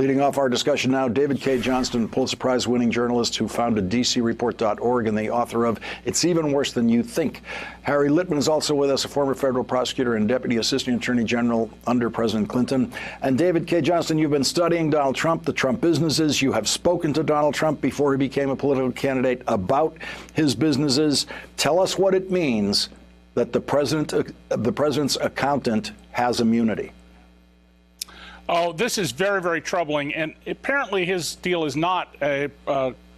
Leading off our discussion now, David Cay Johnston, Pulitzer Prize-winning journalist who founded DCReport.org and the author of It's Even Worse Than You Think. Harry Litman is also with us, a former federal prosecutor and deputy assistant attorney general under President Clinton. And David Cay Johnston, you've been studying Donald Trump, the Trump businesses. You have spoken to Donald Trump before he became a political candidate about his businesses. Tell us what it means that the president's accountant has immunity. Oh, this is very, very troubling. And apparently his deal is not a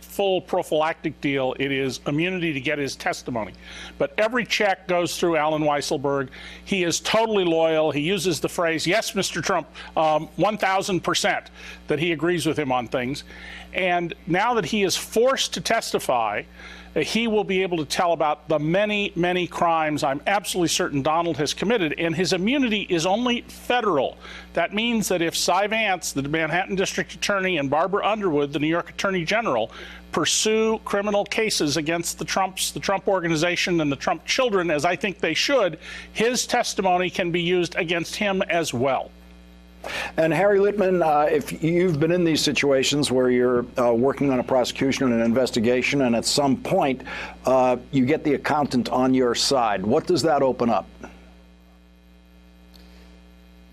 full prophylactic deal. It is immunity to get his testimony. But every check goes through Alan Weisselberg. He is totally loyal. He uses the phrase, yes, Mr. Trump, 1,000%, that he agrees with him on things. And now that he is forced to testify, he will be able to tell about the many, many crimes I'm absolutely certain Donald has committed, and his immunity is only federal. That means that if Cy Vance, the Manhattan District Attorney, and Barbara Underwood, the New York Attorney General, pursue criminal cases against the Trump organization and the Trump children, as I think they should, his testimony can be used against him as well. And Harry Litman, if you've been in these situations where you're working on a prosecution and an investigation, and at some point you get the accountant on your side, what does that open up?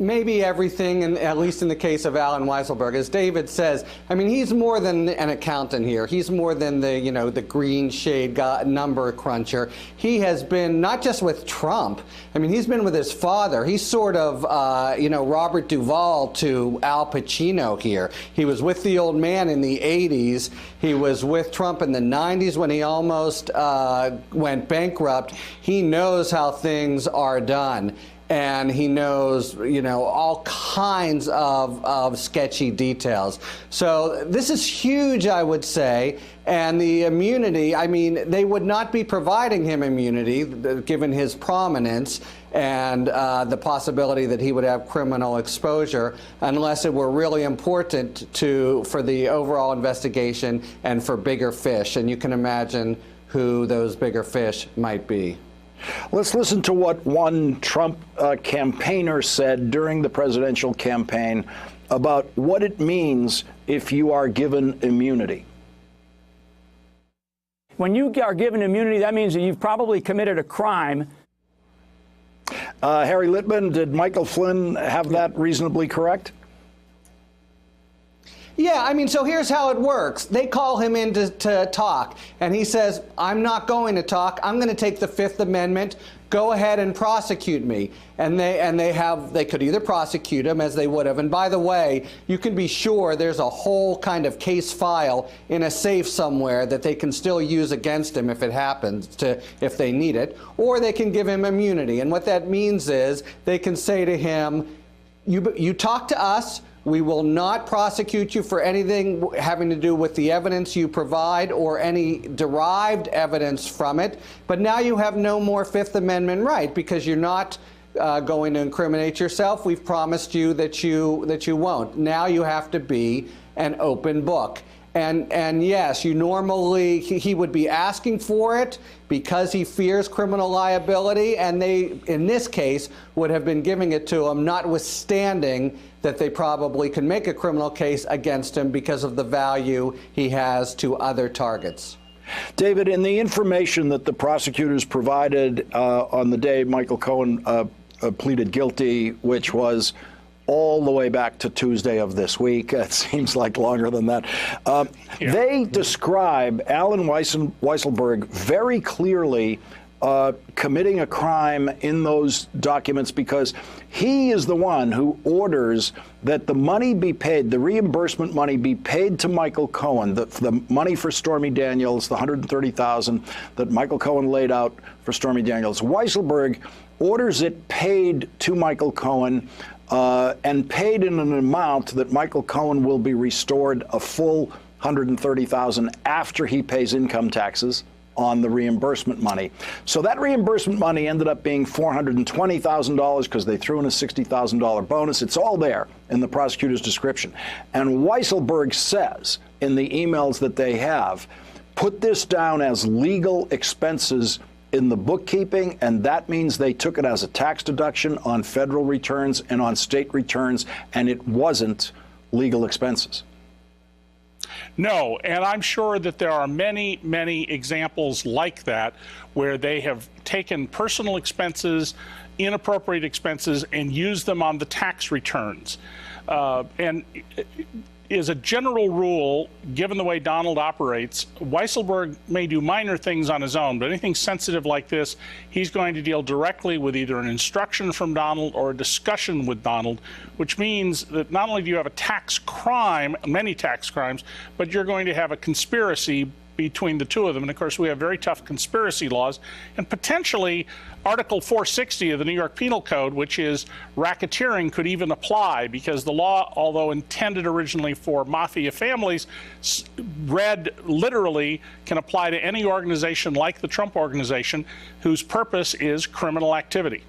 Maybe everything, and at least in the case of Alan Weisselberg, as David says, I mean, he's more than an accountant here. He's more than the, the green shade number cruncher. He has been not just with Trump. I mean, he's been with his father. He's sort of, Robert Duvall to Al Pacino here. He was with the old man in the 80s. He was with Trump in the 90s when he almost went bankrupt. He knows how things are done. And he knows, all kinds of sketchy details. So this is huge, I would say. And the immunity, I mean, they would not be providing him immunity, given his prominence and the possibility that he would have criminal exposure, unless it were really important for the overall investigation and for bigger fish. And you can imagine who those bigger fish might be. Let's listen to what one Trump campaigner said during the presidential campaign about what it means if you are given immunity. When you are given immunity, that means that you've probably committed a crime. Harry Litman, did Michael Flynn have that reasonably correct? Yeah, I mean, so here's how it works. They call him in to talk, and he says, I'm not going to talk. I'm going to take the Fifth Amendment. Go ahead and prosecute me. And they could either prosecute him, as they would have. And by the way, you can be sure there's a whole kind of case file in a safe somewhere that they can still use against him if it happens, if they need it. Or they can give him immunity. And what that means is they can say to him, you talk to us. We will not prosecute you for anything having to do with the evidence you provide or any derived evidence from it. But now you have no more Fifth Amendment right because you're not going to incriminate yourself. We've promised you that you won't. Now you have to be an open book. And yes, he would be asking for it because he fears criminal liability, and they, in this case, would have been giving it to him, notwithstanding that they probably can make a criminal case against him because of the value he has to other targets. David, in the information that the prosecutors provided on the day Michael Cohen pleaded guilty, which was all the way back to Tuesday of this week. It seems like longer than that. They describe Alan Weisselberg very clearly committing a crime in those documents because he is the one who orders that the money be paid, the reimbursement money be paid to Michael Cohen, the money for Stormy Daniels, the $130,000 that Michael Cohen laid out for Stormy Daniels. Weisselberg orders it paid to Michael Cohen and paid in an amount that Michael Cohen will be restored a full $130,000 after he pays income taxes on the reimbursement money. So that reimbursement money ended up being $420,000 because they threw in a $60,000 bonus. It's all there in the prosecutor's description. And Weisselberg says in the emails that they have, put this down as legal expenses in the bookkeeping, and that means they took it as a tax deduction on federal returns and on state returns, and it wasn't legal expenses. No, and I'm sure that there are many, many examples like that where they have taken personal expenses, inappropriate expenses, and used them on the tax returns. And as a general rule, given the way Donald operates, Weisselberg may do minor things on his own, but anything sensitive like this, he's going to deal directly with either an instruction from Donald or a discussion with Donald, which means that not only do you have a tax crime, many tax crimes, but you're going to have a conspiracy between the two of them. And of course, we have very tough conspiracy laws, and potentially Article 460 of the New York Penal Code, which is racketeering, could even apply, because the law, although intended originally for mafia families, read literally can apply to any organization like the Trump Organization whose purpose is criminal activity.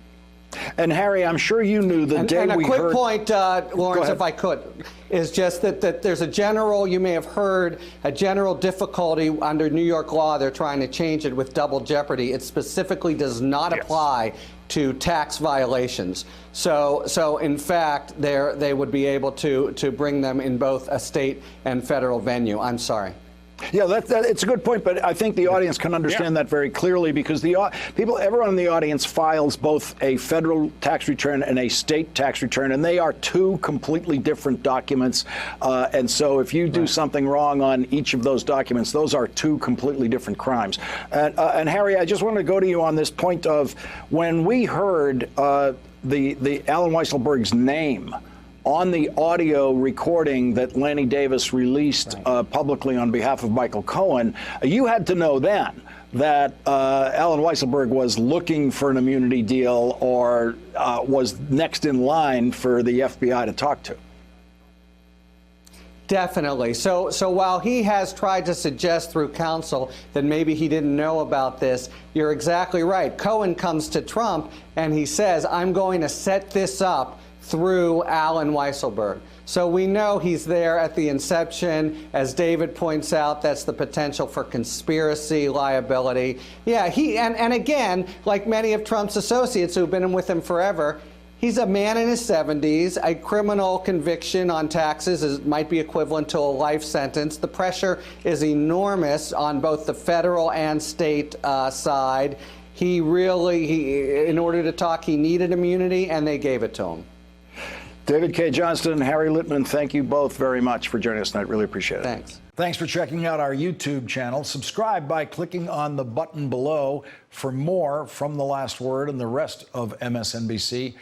And Harry, I'm sure you knew the day and a we quick heard... point, Lawrence, ahead. if I could, is just that there's a general, you may have heard, a general difficulty under New York law. They're trying to change it with double jeopardy. It specifically does not apply to tax violations. So in fact, they would be able to bring them in both a state and federal venue. I'm sorry. Yeah, it's a good point, but I think the audience can understand that very clearly, because everyone in the audience files both a federal tax return and a state tax return, and they are two completely different documents. And so if you do something wrong on each of those documents, those are two completely different crimes. And Harry, I just want to go to you on this point of when we heard the Alan Weisselberg's name on the audio recording that Lanny Davis released publicly on behalf of Michael Cohen, you had to know then that Alan Weisselberg was looking for an immunity deal or was next in line for the FBI to talk to. Definitely. So while he has tried to suggest through counsel that maybe he didn't know about this, you're exactly right. Cohen comes to Trump and he says, I'm going to set this up through Alan Weisselberg. So we know he's there at the inception. As David points out, that's the potential for conspiracy liability. Yeah, and again, like many of Trump's associates who've been with him forever, he's a man in his 70s. A criminal conviction on taxes might be equivalent to a life sentence. The pressure is enormous on both the federal and state side. In order to talk, he needed immunity, and they gave it to him. David Cay Johnston and Harry Litman, thank you both very much for joining us tonight. Really appreciate it. Thanks. Thanks for checking out our YouTube channel. Subscribe by clicking on the button below for more from The Last Word and the rest of MSNBC.